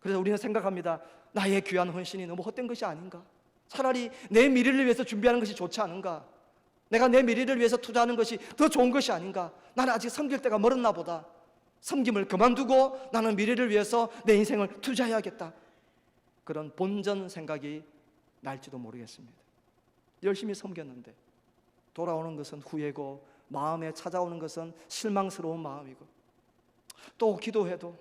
그래서 우리는 생각합니다. 나의 귀한 헌신이 너무 헛된 것이 아닌가? 차라리 내 미래를 위해서 준비하는 것이 좋지 않은가? 내가 내 미래를 위해서 투자하는 것이 더 좋은 것이 아닌가? 나는 아직 섬길 때가 멀었나 보다. 섬김을 그만두고 나는 미래를 위해서 내 인생을 투자해야겠다. 그런 본전 생각이 날지도 모르겠습니다. 열심히 섬겼는데 돌아오는 것은 후회고 마음에 찾아오는 것은 실망스러운 마음이고 또 기도해도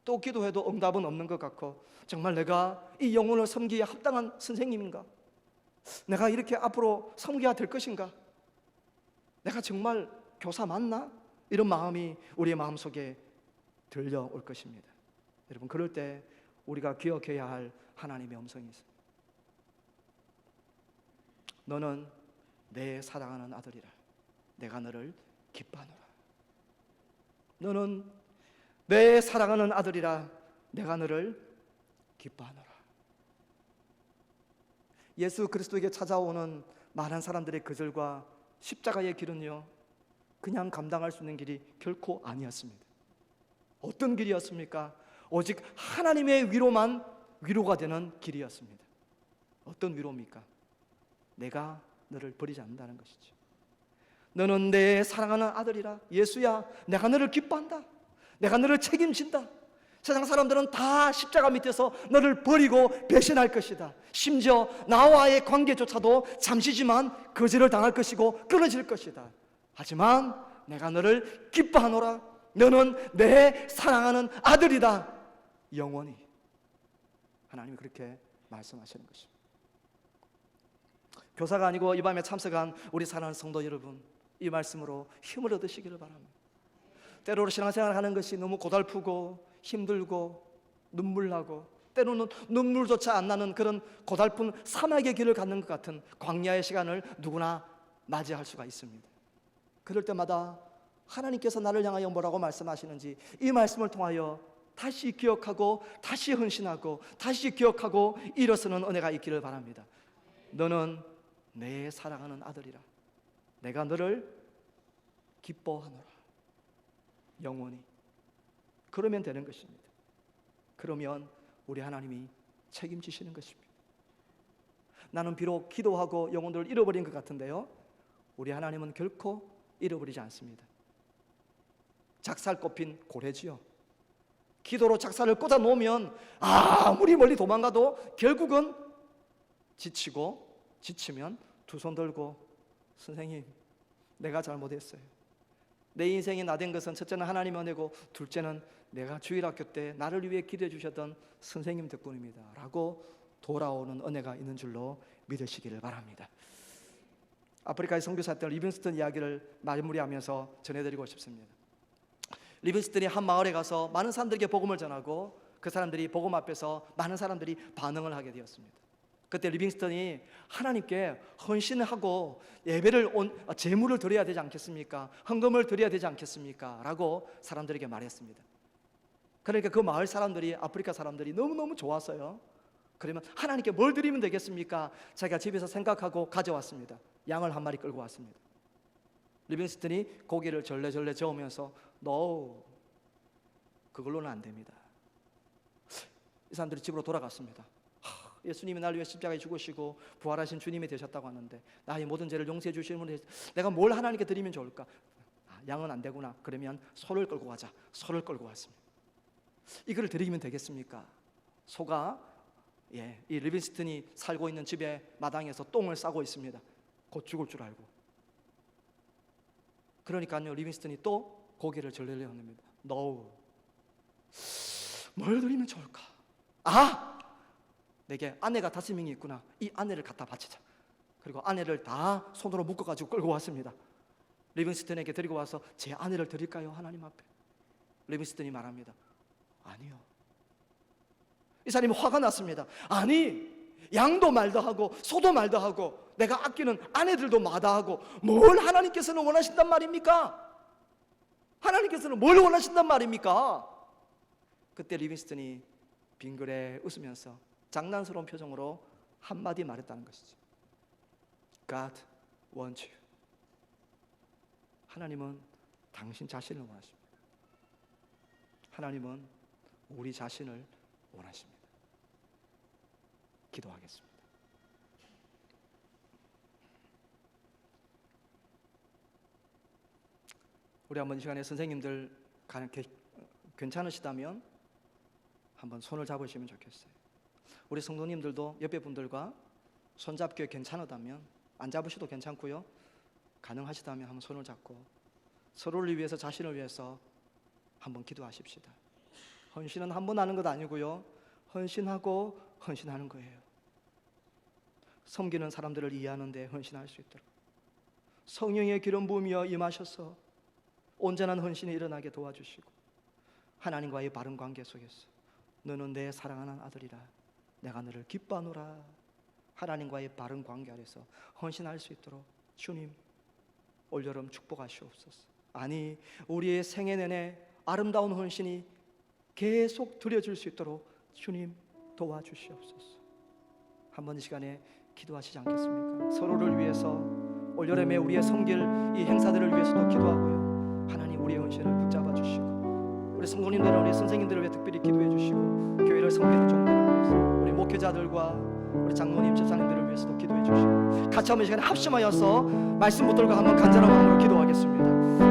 응답은 없는 것 같고, 정말 내가 이 영혼을 섬기기에 합당한 선생님인가? 내가 이렇게 앞으로 섬겨야 될 것인가? 내가 정말 교사 맞나? 이런 마음이 우리의 마음속에 들려올 것입니다. 여러분, 그럴 때 우리가 기억해야 할 하나님의 음성이 있습니다. 너는 내 사랑하는 아들이라 내가 너를 기뻐하노라. 너는 내 사랑하는 아들이라 내가 너를 기뻐하노라. 예수 그리스도에게 찾아오는 많은 사람들의 거절과 십자가의 길은요, 그냥 감당할 수 있는 길이 결코 아니었습니다. 어떤 길이었습니까? 오직 하나님의 위로만 위로가 되는 길이었습니다. 어떤 위로입니까? 내가 너를 버리지 않는다는 것이죠. 너는 내 사랑하는 아들이라. 예수야, 내가 너를 기뻐한다. 내가 너를 책임진다. 세상 사람들은 다 십자가 밑에서 너를 버리고 배신할 것이다. 심지어 나와의 관계조차도 잠시지만 거절을 당할 것이고 끊어질 것이다. 하지만 내가 너를 기뻐하노라. 너는 내 사랑하는 아들이다. 영원히. 하나님이 그렇게 말씀하시는 것입니다. 교사가 아니고 이 밤에 참석한 우리 사랑하는 성도 여러분, 이 말씀으로 힘을 얻으시기를 바랍니다. 때로는 신앙생활을 하는 것이 너무 고달프고 힘들고 눈물나고 때로는 눈물조차 안 나는 그런 고달픈 사막의 길을 갖는 것 같은 광야의 시간을 누구나 맞이할 수가 있습니다. 그럴 때마다 하나님께서 나를 향하여 뭐라고 말씀하시는지 이 말씀을 통하여 다시 기억하고 다시 헌신하고 다시 기억하고 일어서는 은혜가 있기를 바랍니다. 너는 내 사랑하는 아들이라 내가 너를 기뻐하노라. 영원히. 그러면 되는 것입니다. 그러면 우리 하나님이 책임지시는 것입니다. 나는 비록 기도하고 영혼들을 잃어버린 것 같은데요, 우리 하나님은 결코 잃어버리지 않습니다. 작살 꼽힌 고래지요. 기도로 작살을 꽂아 놓으면 아무리 멀리 도망가도 결국은 지치면 두 손 들고 선생님, 내가 잘못했어요. 내 인생이 나된 것은 첫째는 하나님의 은혜고 둘째는 내가 주일학교 때 나를 위해 기도해 주셨던 선생님 덕분입니다 라고 돌아오는 은혜가 있는 줄로 믿으시기를 바랍니다. 아프리카의 선교사 때 리빙스턴 이야기를 마무리하면서 전해드리고 싶습니다. 리빙스턴이 한 마을에 가서 많은 사람들에게 복음을 전하고 그 사람들이 복음 앞에서 많은 사람들이 반응을 하게 되었습니다. 그때 리빙스턴이 하나님께 헌신하고 예배를 제물을 드려야 되지 않겠습니까? 헌금을 드려야 되지 않겠습니까? 라고 사람들에게 말했습니다. 그러니까 그 마을 사람들이, 아프리카 사람들이 너무너무 좋았어요. 그러면 하나님께 뭘 드리면 되겠습니까? 자기가 집에서 생각하고 가져왔습니다. 양을 한 마리 끌고 왔습니다. 리빙스턴이 고기를 절레절레 저으면서 No, 그걸로는 안 됩니다. 이 사람들이 집으로 돌아갔습니다. 예수님이 나를 위해 십자가에 죽으시고 부활하신 주님이 되셨다고 하는데 나의 모든 죄를 용서해 주시는 분이 내가 뭘 하나님께 드리면 좋을까? 양은 안 되구나. 그러면 소를 끌고 가자. 소를 끌고 왔습니다. 이거를 드리면 되겠습니까? 소가 이 리빙스턴이 살고 있는 집의 마당에서 똥을 싸고 있습니다. 곧 죽을 줄 알고. 그러니까요, 리빙스턴이 또 고개를 절레절레 흔듭니다. No, 뭘 드리면 좋을까? 내게 아내가 5명이 있구나. 이 아내를 갖다 바치자. 그리고 아내를 다 손으로 묶어가지고 끌고 왔습니다. 리빙스턴에게 데리고 와서 제 아내를 드릴까요? 하나님 앞에. 리빙스턴이 말합니다. 아니요. 이 사람이 화가 났습니다. 아니, 양도 말도 하고 소도 말도 하고 내가 아끼는 아내들도 마다하고 뭘 하나님께서는 원하신단 말입니까? 하나님께서는 뭘 원하신단 말입니까? 그때 리빙스턴이 빙그레 웃으면서 장난스러운 표정으로 한마디 말했다는 것이죠. God wants you. 하나님은 당신 자신을 원하십니다. 하나님은 우리 자신을 원하십니다. 기도하겠습니다. 우리 한번 이 시간에 선생님들 괜찮으시다면 한번 손을 잡으시면 좋겠어요. 우리 성도님들도 옆에 분들과 손잡기 괜찮으다면 안 잡으셔도 괜찮고요. 가능하시다면 한번 손을 잡고 서로를 위해서, 자신을 위해서 한번 기도하십시다. 헌신은 한 번 하는 것 아니고요, 헌신하고 헌신하는 거예요. 섬기는 사람들을 이해하는 데 헌신할 수 있도록 성령의 기름 부으며 임하셔서 온전한 헌신이 일어나게 도와주시고 하나님과의 바른 관계 속에서 너는 내 사랑하는 아들이라 내가 너를 기뻐하노라 하나님과의 바른 관계 안에서 헌신할 수 있도록 주님 올여름 축복하시옵소서. 아니, 우리의 생애 내내 아름다운 헌신이 계속 드려질 수 있도록 주님 도와주시옵소서. 한번 이 시간에 기도하시지 않겠습니까? 서로를 위해서 올여름에 우리의 섬길 이 행사들을 위해서도 기도하고요, 하나님 우리의 헌신을 붙잡아 주시고, 우리 성도님들은 우리 선생님들을 위해 특별히 기도해 주시고, 교회를 섬기는 종들을 위해서 우리 목회자들과 우리 장로님, 집사님들을 위해서도 기도해 주시고, 같이 한번 이 시간에 합심하여서 말씀 붙들고 한번 간절한 마음으로 기도하겠습니다.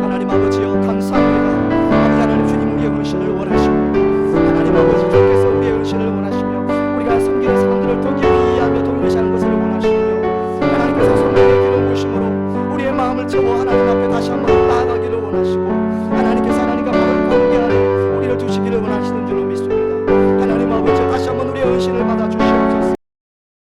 하나님 아버지여 감사합니다. 아버지 하나님, 주님 우리의 헌신을 원하시고, 하나님 아버지 주께서 우리의 헌신을 원하시며, 우리가 섬기는 사람들을 더 깊이 이해하며 동료시하는 것을 원하시며, 하나님께서 성령의 기름 부으심으로 우리의 마음을 채워 하나님 앞에 다시 한번